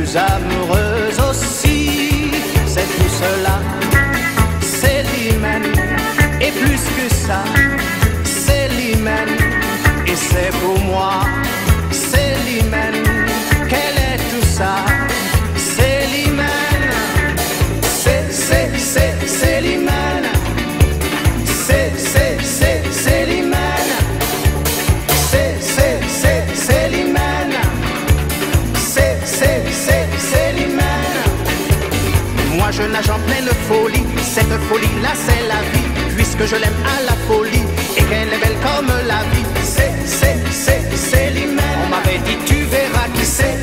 plus amoureuse aussi. C'est tout cela, c'est l'hymen, et plus que ça, c'est l'hymen, et c'est pour moi, c'est l'hymen. Quel est tout ça? C'est l'hymen, c'est l'hymen, c'est l'hymen, c'est l'hymen, c'est l'hymen. Moi je nage en pleine folie, cette folie-là c'est la vie, puisque je l'aime à la folie, et qu'elle est belle comme la vie. C'est l'hymen. On m'avait dit tu verras qui c'est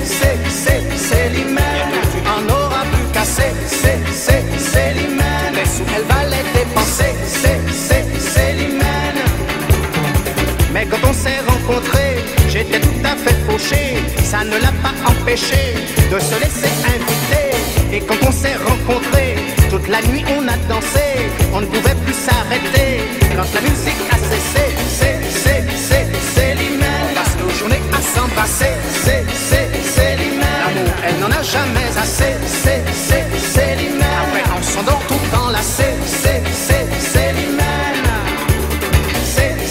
l'hymen. Tu en auras plus qu'assez, c'est l'hymen. Les sous elle va les dépenser, c'est l'hymen. Mais quand on s'est rencontrés, j'étais tout à fait fauché, ça ne l'a pas empêché de se laisser inviter. Et quand on s'est rencontrés, toute la nuit on a dansé, on ne pouvait plus s'arrêter. Quand la musique a cessé, c'est l'hymen. On passe nos journées à s'embrasser, c'est l'hymen. L'amour, elle n'en a jamais assez, c'est l'hymen. Après on s'endort tout enlacé, c'est l'hymen. C'est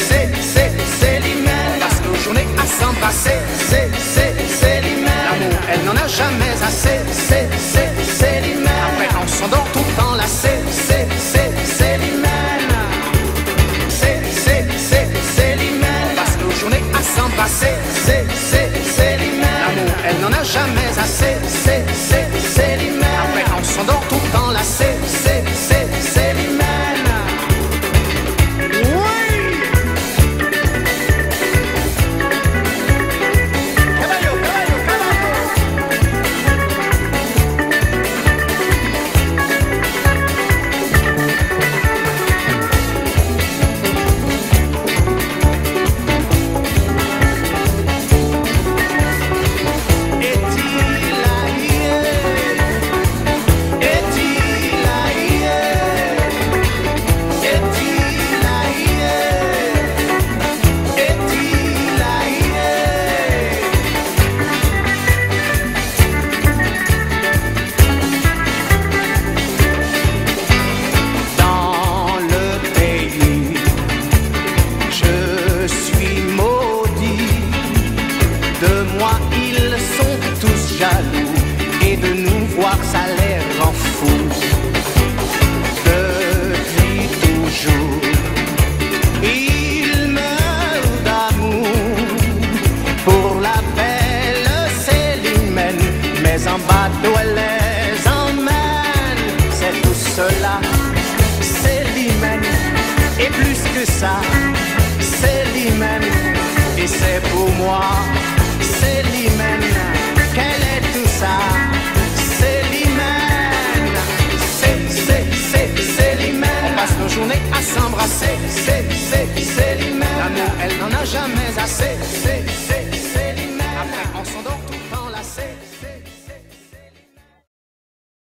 l'hymen. On passe nos journées à s'embrasser, c'est l'hymen. L'amour, elle n'en a jamais assez, c'est l'hymen. Après on s'endort tout enlacé, c'est l'hymen. C'est l'hymen. On passe nos journées à s'embrasser, c'est l'hymen. L'amour, elle n'en a jamais assez, c'est l'hymen. Après on s'endort tout enlacé, c'est l'hymen. Ils sont tous jaloux, et de nous voir ça les rend fous. Depuis toujours, ils meurent d'amour pour la belle Célimène, mais en bateau elle les emmène. C'est tout cela, Célimène, et plus que ça, Célimène, et c'est pour moi. C'est l'hymen. Quel est tout ça? C'est l'hymen. C'est l'hymen. On passe nos journées à s'embrasser, c'est l'hymen. L'amour, elle n'en a jamais assez, c'est